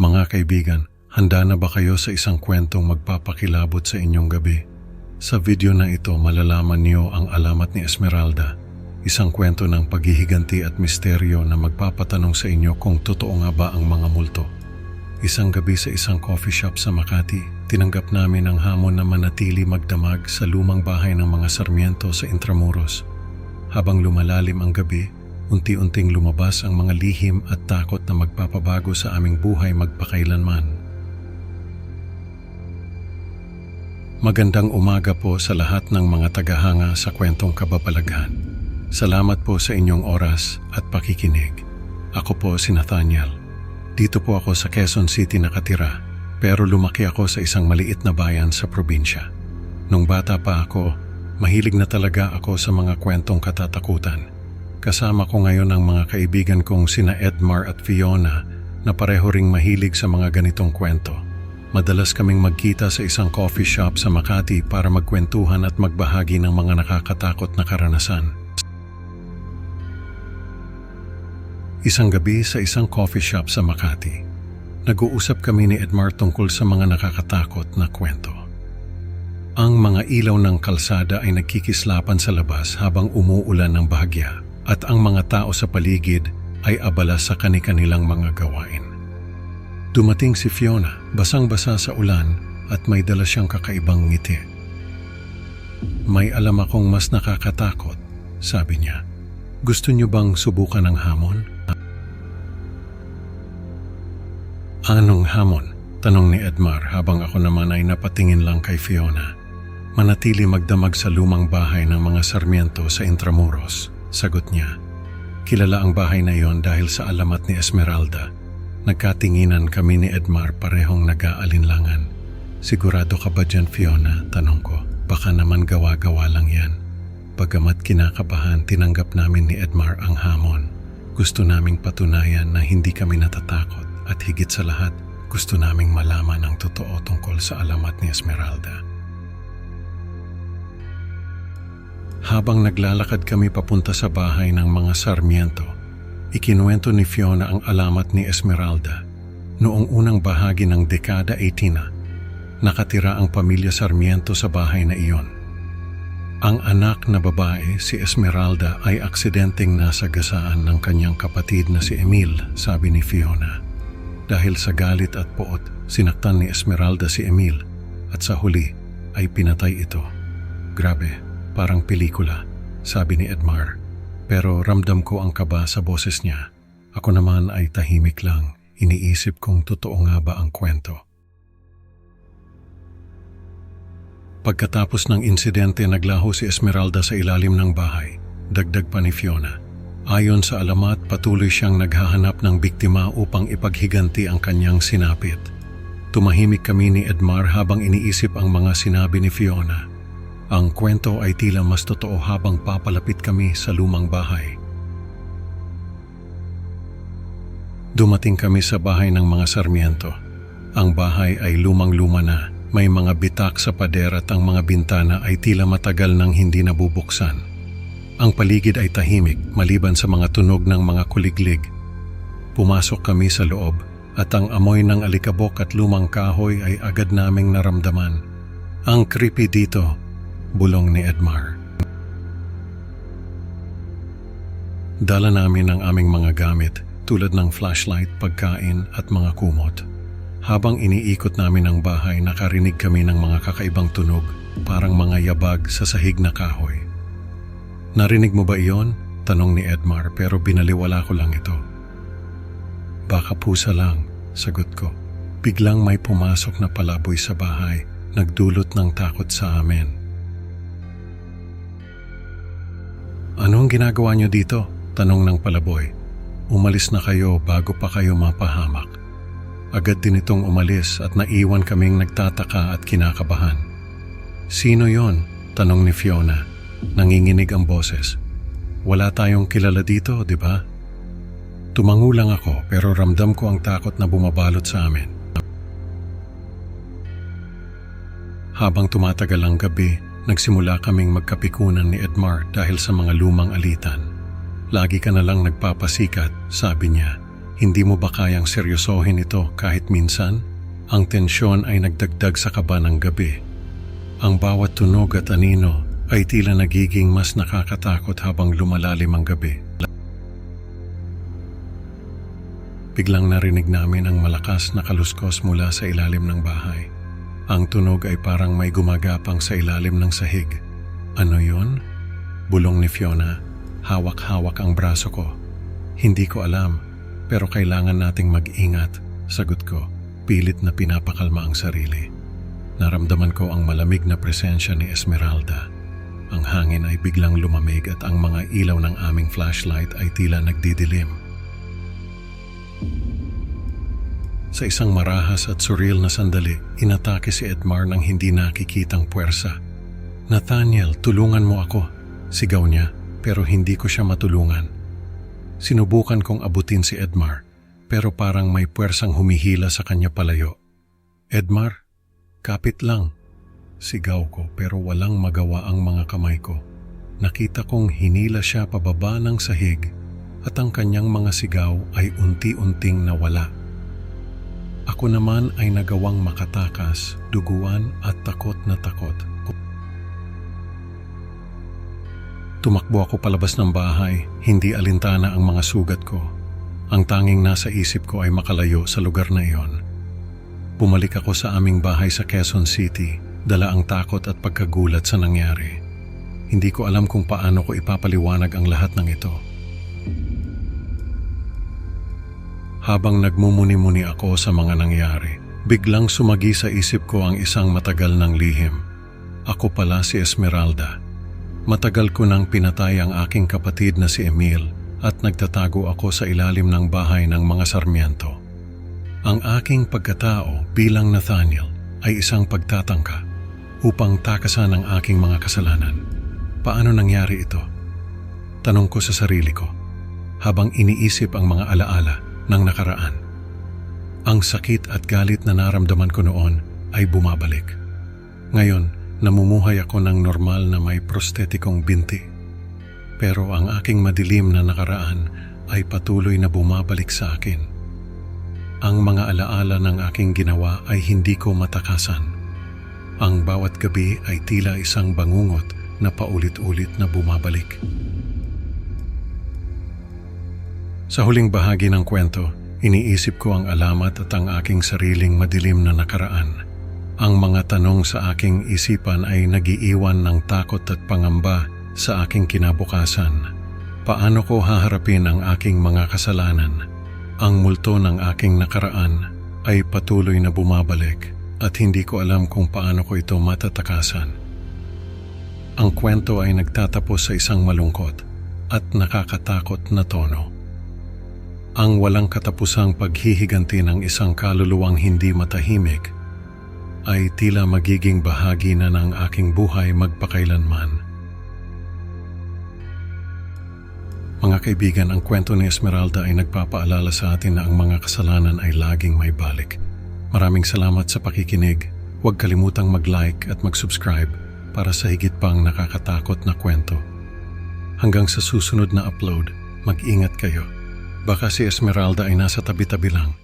Mga kaibigan, handa na ba kayo sa isang kwentong magpapakilabot sa inyong gabi? Sa video na ito, malalaman niyo ang alamat ni Esmeralda, isang kwento ng paghihiganti at misteryo na magpapatanong sa inyo kung totoo nga ba ang mga multo. Isang gabi sa isang coffee shop sa Makati, tinanggap namin ang hamon na manatili magdamag sa lumang bahay ng mga Sarmiento sa Intramuros. Habang lumalalim ang gabi, unti-unting lumabas ang mga lihim at takot na magpapabago sa aming buhay magpakailanman. Magandang umaga po sa lahat ng mga tagahanga sa kwentong kababalaghan. Salamat po sa inyong oras at pakikinig. Ako po si Nathaniel. Dito po ako sa Quezon City nakatira, pero lumaki ako sa isang maliit na bayan sa probinsya. Nung bata pa ako, mahilig na talaga ako sa mga kwentong katatakutan. Kasama ko ngayon ang mga kaibigan kong sina Edmar at Fiona na pareho ring mahilig sa mga ganitong kwento. Madalas kaming magkita sa isang coffee shop sa Makati para magkwentuhan at magbahagi ng mga nakakatakot na karanasan. Isang gabi sa isang coffee shop sa Makati, nag-uusap kami ni Edmar tungkol sa mga nakakatakot na kwento. Ang mga ilaw ng kalsada ay nagkikislapan sa labas habang umuulan ng bahagya. At ang mga tao sa paligid ay abala sa kani-kanilang mga gawain. Dumating si Fiona, basang-basa sa ulan at may dala siyang kakaibang ngiti. May alam akong mas nakakatakot, sabi niya. Gusto niyo bang subukan ang hamon? Anong hamon? Tanong ni Edmar habang ako naman ay napatingin lang kay Fiona. Manatili magdamag sa lumang bahay ng mga Sarmiento sa Intramuros. Sagot niya. Kilala ang bahay na iyon dahil sa alamat ni Esmeralda. Nagkatinginan kami ni Edmar parehong nag-aalinlangan. Sigurado ka ba dyan, Fiona? Tanong ko. Baka naman gawa-gawa lang yan. Bagamat kinakabahan, tinanggap namin ni Edmar ang hamon. Gusto naming patunayan na hindi kami natatakot at higit sa lahat, gusto naming malaman ang totoo tungkol sa alamat ni Esmeralda. Habang naglalakad kami papunta sa bahay ng mga Sarmiento, ikinuwento ni Fiona ang alamat ni Esmeralda. Noong unang bahagi ng dekada 18, nakatira ang pamilya Sarmiento sa bahay na iyon. Ang anak na babae, si Esmeralda, ay aksidenteng nasagasaan ng kanyang kapatid na si Emil, sabi ni Fiona. Dahil sa galit at poot, sinaktan ni Esmeralda si Emil at sa huli ay pinatay ito. Grabe. Parang pelikula, sabi ni Edmar. Pero ramdam ko ang kaba sa boses niya. Ako naman ay tahimik lang. Iniisip kung totoo nga ba ang kwento. Pagkatapos ng insidente, naglaho si Esmeralda sa ilalim ng bahay. Dagdag pa ni Fiona. Ayon sa alamat, patuloy siyang naghahanap ng biktima upang ipaghiganti ang kanyang sinapit. Tumahimik kami ni Edmar habang iniisip ang mga sinabi ni Fiona. Ang kwento ay tila mas totoo habang papalapit kami sa lumang bahay. Dumating kami sa bahay ng mga Sarmiento. Ang bahay ay lumang-luma na, may mga bitak sa pader at ang mga bintana ay tila matagal nang hindi nabubuksan. Ang paligid ay tahimik maliban sa mga tunog ng mga kuliglig. Pumasok kami sa loob at ang amoy ng alikabok at lumang kahoy ay agad naming naramdaman. Ang creepy dito, bulong ni Edmar. Dala namin ang aming mga gamit tulad ng flashlight, pagkain at mga kumot. Habang iniikot namin ang bahay, nakarinig kami ng mga kakaibang tunog, parang mga yabag sa sahig na kahoy. Narinig mo ba iyon? Tanong ni Edmar, pero binaliwala ko lang ito. Baka pusa lang, sagot ko. Biglang may pumasok na palaboy sa bahay, nagdulot ng takot sa amin. Anong ginagawa niyo dito? Tanong ng palaboy. Umalis na kayo bago pa kayo mapahamak. Agad din itong umalis at naiwan kaming nagtataka at kinakabahan. Sino yon? Tanong ni Fiona. Nanginginig ang boses. Wala tayong kilala dito, di ba? Tumango lang ako pero ramdam ko ang takot na bumabalot sa amin. Habang tumatagal ang gabi, nagsimula kaming magkapikunan ni Edmar dahil sa mga lumang alitan. Lagi ka na lang nagpapasikat, sabi niya. Hindi mo ba kayang seryosohin ito kahit minsan? Ang tensyon ay nagdagdag sa kaba ng gabi. Ang bawat tunog at anino ay tila nagiging mas nakakatakot habang lumalalim ang gabi. Biglang narinig namin ang malakas na kaluskos mula sa ilalim ng bahay. Ang tunog ay parang may gumagapang sa ilalim ng sahig. Ano yon? Bulong ni Fiona. Hawak-hawak ang braso ko. Hindi ko alam, pero kailangan nating mag-ingat, sagot ko. Pilit na pinapakalma ang sarili. Naramdaman ko ang malamig na presensya ni Esmeralda. Ang hangin ay biglang lumamig at ang mga ilaw ng aming flashlight ay tila nagdidilim. Sa isang marahas at surreal na sandali, inatake si Edmar ng hindi nakikitang puwersa. "Nathaniel, tulungan mo ako," sigaw niya, pero hindi ko siya matulungan. Sinubukan kong abutin si Edmar, pero parang may puwersang humihila sa kanya palayo. "Edmar, kapit lang," sigaw ko pero walang magawa ang mga kamay ko. Nakita kong hinila siya pababa ng sahig at ang kanyang mga sigaw ay unti-unting nawala. Ako naman ay nagawang makatakas, duguan at takot na takot. Tumakbo ako palabas ng bahay, hindi alintana ang mga sugat ko. Ang tanging nasa isip ko ay makalayo sa lugar na iyon. Bumalik ako sa aming bahay sa Quezon City, dala ang takot at pagkagulat sa nangyari. Hindi ko alam kung paano ko ipapaliwanag ang lahat ng ito. Habang nagmumuni-muni ako sa mga nangyari, biglang sumagi sa isip ko ang isang matagal ng lihim. Ako pala si Esmeralda. Matagal ko nang pinatay ang aking kapatid na si Emil at nagtatago ako sa ilalim ng bahay ng mga Sarmiento. Ang aking pagkatao bilang Nathaniel ay isang pagtatangka upang takasan ang aking mga kasalanan. Paano nangyari ito? Tanong ko sa sarili ko habang iniisip ang mga alaala ng nakaraan. Ang sakit at galit na naramdaman ko noon ay bumabalik. Ngayon, namumuhay ako ng normal na may prostetikong binti. Pero ang aking madilim na nakaraan ay patuloy na bumabalik sa akin. Ang mga alaala ng aking ginawa ay hindi ko matakasan. Ang bawat gabi ay tila isang bangungot na paulit-ulit na bumabalik. Sa huling bahagi ng kwento, iniisip ko ang alamat at ang aking sariling madilim na nakaraan. Ang mga tanong sa aking isipan ay nagiiwan ng takot at pangamba sa aking kinabukasan. Paano ko haharapin ang aking mga kasalanan? Ang multo ng aking nakaraan ay patuloy na bumabalik at hindi ko alam kung paano ko ito matatakasan. Ang kwento ay nagtatapos sa isang malungkot at nakakatakot na tono. Ang walang katapusang paghihiganti ng isang kaluluwang hindi matahimik ay tila magiging bahagi na ng aking buhay magpakailanman. Mga kaibigan, ang kwento ni Esmeralda ay nagpapaalala sa atin na ang mga kasalanan ay laging may balik. Maraming salamat sa pakikinig. Huwag kalimutang mag-like at mag-subscribe para sa higit pang nakakatakot na kwento. Hanggang sa susunod na upload, mag-ingat kayo. Baka si Esmeralda ay nasa tabi-tabi lang.